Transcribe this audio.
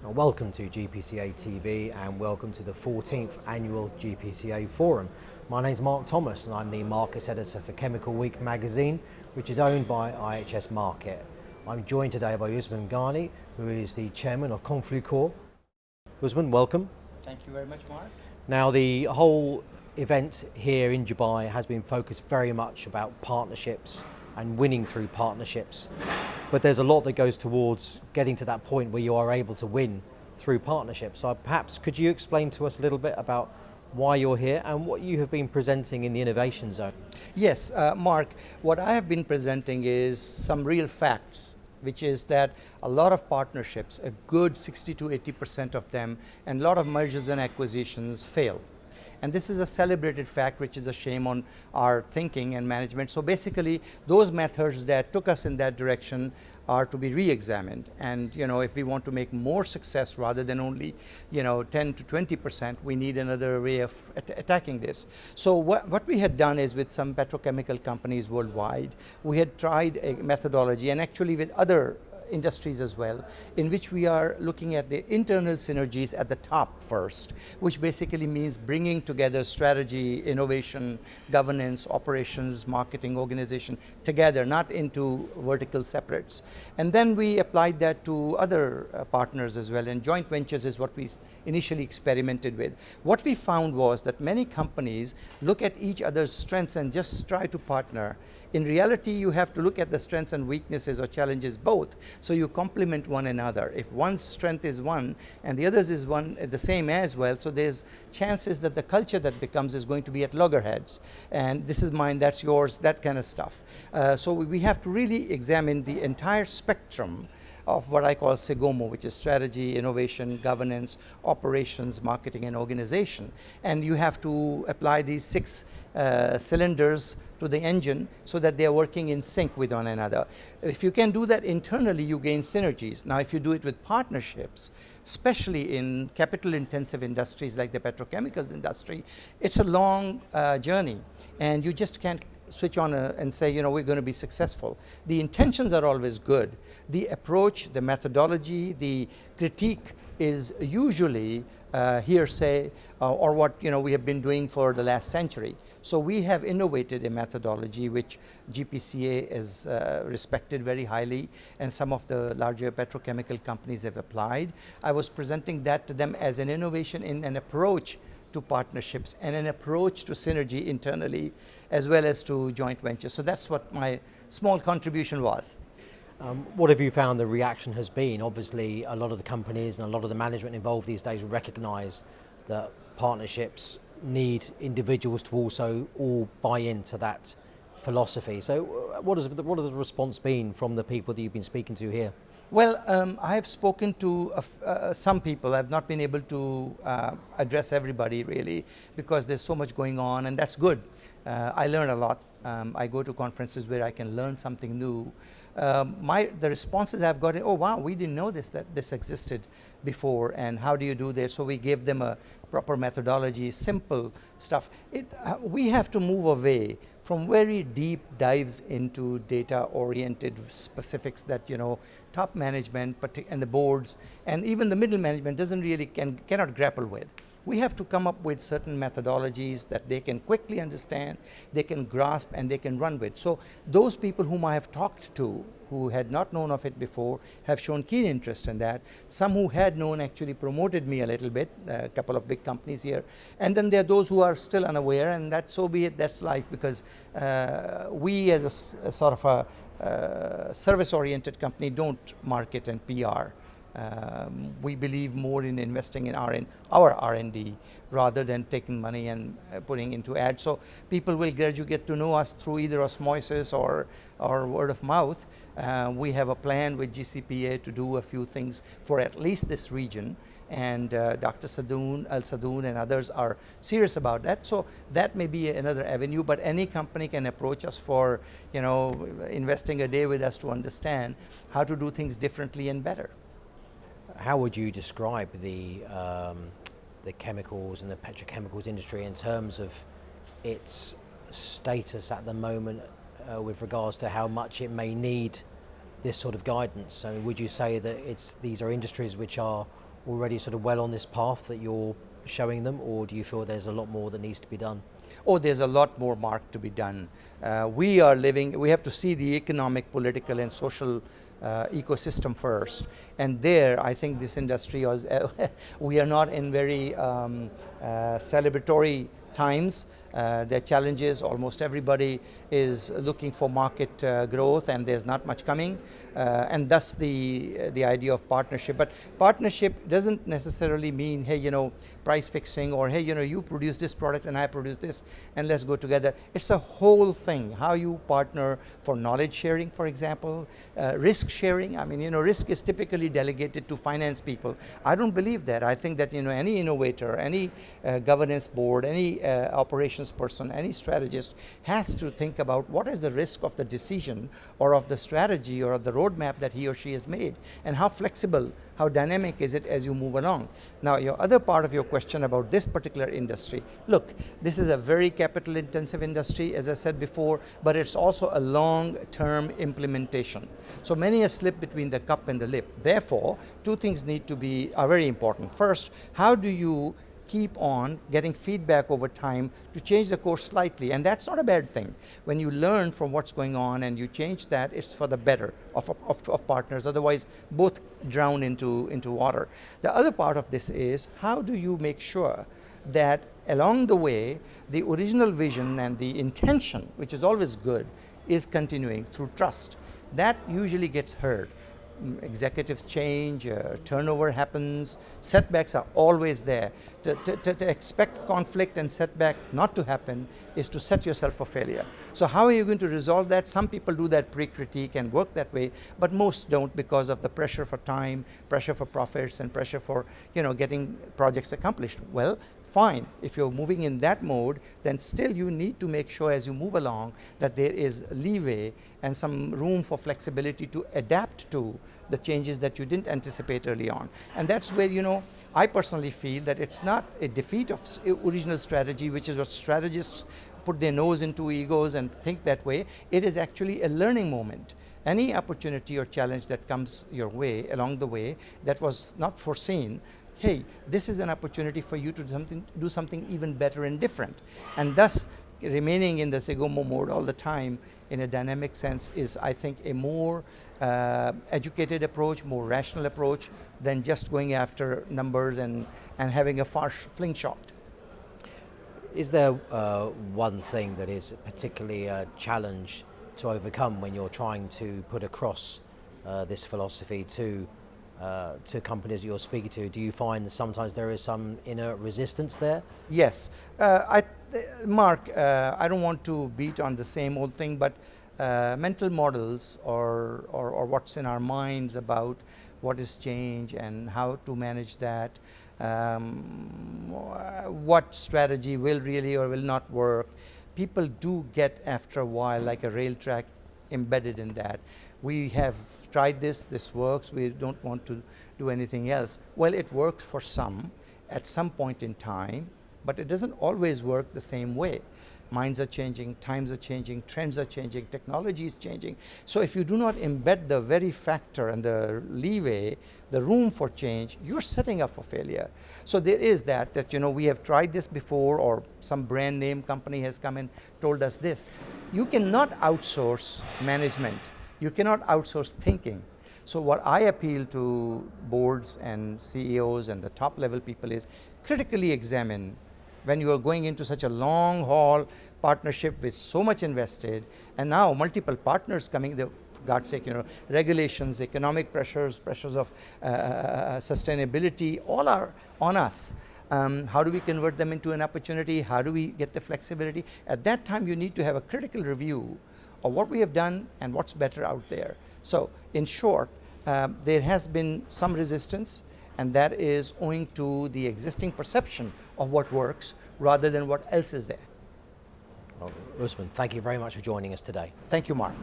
Welcome to GPCA TV and welcome to the 14th Annual GPCA Forum. My name is Mark Thomas and I'm the Markets Editor for Chemical Week magazine, which is owned by IHS Markit. I'm joined today by Usman Ghani, who is the Chairman of Conflucore. Usman, welcome. Thank you very much, Mark. Now, the whole event here in Dubai has been focused very much about partnerships and winning through partnerships. But there's a lot that goes towards getting to that point where you are able to win through partnerships. So perhaps could you explain to us a little bit about why you're here and what you have been presenting in the innovation zone? Yes, Mark, what I have been presenting is some real facts, which is that a lot of partnerships, a good 60 to 80% of them, and a lot of mergers and acquisitions fail. And this is a celebrated fact, which is a shame on our thinking and management. So basically, those methods that took us in that direction are to be re-examined. And if we want to make more success rather than only 10 to 20%, we need another way of attacking this. So what we had done is with some petrochemical companies worldwide, we had tried a methodology, and actually with other industries as well, in which we are looking at the internal synergies at the top first, which basically means bringing together strategy, innovation, governance, operations, marketing, organization together, not into vertical separates. And then we applied that to other partners as well, and joint ventures is what we initially experimented with. What we found was that many companies look at each other's strengths and just try to partner. In reality, you have to look at the strengths and weaknesses or challenges both, so you complement one another. If one's strength is one and the other's is the same as well, so there's chances that the culture that becomes is going to be at loggerheads. And this is mine, that's yours, that kind of stuff. So we have to really examine the entire spectrum of what I call SIGOMO, which is strategy, innovation, governance, operations, marketing, and organization. And you have to apply these 6 cylinders to the engine so that they are working in sync with one another. If you can do that internally, you gain synergies. Now, if you do it with partnerships, especially in capital-intensive industries like the petrochemicals industry, it's a long journey, and you just can't switch on and say, we're going to be successful. The intentions are always good. The approach, the methodology, the critique is usually hearsay or what we have been doing for the last century. So we have innovated a methodology which GPCA is respected very highly, and some of the larger petrochemical companies have applied. I was presenting that to them as an innovation in an approach to partnerships and an approach to synergy internally as well as to joint ventures. So that's what my small contribution was. What have you found the reaction has been? Obviously, a lot of the companies and a lot of the management involved these days recognize that partnerships need individuals to also all buy into that philosophy. So what has the response been from the people that you've been speaking to here? Well, I have spoken to some people. I've not been able to address everybody really, because there's so much going on, and that's good. I learn a lot. I go to conferences where I can learn something new. The responses I've gotten, oh wow, we didn't know that this existed before, and how do you do this? So we gave them a proper methodology, simple stuff. We have to move away from very deep dives into data-oriented specifics that top management and the boards and even the middle management cannot grapple with. We have to come up with certain methodologies that they can quickly understand, they can grasp, and they can run with. So those people whom I have talked to, who had not known of it before, have shown keen interest in that. Some who had known actually promoted me a little bit, a couple of big companies here. And then there are those who are still unaware, and so be it, that's life, because we as a sort of a service-oriented company don't market and PR. We believe more in investing in our R&D rather than taking money and putting into ads. So people will gradually get to know us through either osmosis or word of mouth. We have a plan with GCPA to do a few things for at least this region, and Dr. Al Sadoun and others are serious about that. So that may be another avenue, but any company can approach us for investing a day with us to understand how to do things differently and better. How would you describe the chemicals and the petrochemicals industry in terms of its status at the moment with regards to how much it may need this sort of guidance? I mean, would you say that these are industries which are already sort of well on this path that you're showing them, or do you feel there's a lot more that needs to be done? Oh, there's a lot more, Mark, to be done. We have to see the economic, political, and social ecosystem first. And there, I think this industry was, we are not in very celebratory times. There are challenges. Almost everybody is looking for market growth, and there's not much coming. And thus the idea of partnership. But partnership doesn't necessarily mean, hey, price fixing, or hey, you produce this product and I produce this, and let's go together. It's a whole thing. How you partner for knowledge sharing, for example, risk sharing. I mean, risk is typically delegated to finance people. I don't believe that. I think that any innovator, any governance board, any operations person, any strategist has to think about what is the risk of the decision or of the strategy or of the roadmap that he or she has made, and how flexible, how dynamic is it as you move along. Now, your other part of your question about this particular industry, look, this is a very capital intensive industry, as I said before, but it's also a long-term implementation. So many a slip between the cup and the lip. Therefore, two things are very important. First, how do you keep on getting feedback over time to change the course slightly? And that's not a bad thing. When you learn from what's going on and you change that, it's for the better of partners. Otherwise, both drown into water. The other part of this is, how do you make sure that along the way, the original vision and the intention, which is always good, is continuing through trust? That usually gets heard. Executives change, turnover happens, setbacks are always there. To expect conflict and setback not to happen is to set yourself for failure. So how are you going to resolve that? Some people do that pre-critique and work that way, but most don't, because of the pressure for time, pressure for profits, and pressure for getting projects accomplished. Well, fine. If you're moving in that mode, then still you need to make sure as you move along that there is leeway and some room for flexibility to adapt to the changes that you didn't anticipate early on. And that's where, I personally feel that it's not a defeat of original strategy, which is what strategists put their nose into egos and think that way. It is actually a learning moment. Any opportunity or challenge that comes your way along the way that was not foreseen, hey, this is an opportunity for you to do something even better and different. And thus, remaining in the Segomo mode all the time in a dynamic sense is, I think, a more educated approach, more rational approach than just going after numbers and having a far fling shot. Is there one thing that is particularly a challenge to overcome when you're trying to put across this philosophy to companies you're speaking to? Do you find that sometimes there is some inner resistance there? Yes. Mark, I don't want to beat on the same old thing, but mental models or what's in our minds about what is change and how to manage that, what strategy will really or will not work, people do get after a while like a rail track embedded in that. We have tried this works, we don't want to do anything else. Well, it works for some at some point in time, but it doesn't always work the same way. Minds are changing, times are changing, trends are changing, technology is changing. So if you do not embed the very factor and the leeway, the room for change, you're setting up for failure. So there is that we have tried this before, or some brand name company has come and told us this. You cannot outsource management. You cannot outsource thinking. So what I appeal to boards and CEOs and the top level people is critically examine when you are going into such a long haul partnership with so much invested, and now multiple partners coming, for God's sake, regulations, economic pressures of sustainability, all are on us. How do we convert them into an opportunity? How do we get the flexibility? At that time, you need to have a critical review of what we have done and what's better out there. So in short, there has been some resistance, and that is owing to the existing perception of what works rather than what else is there. Well, Usman, thank you very much for joining us today. Thank you, Mark.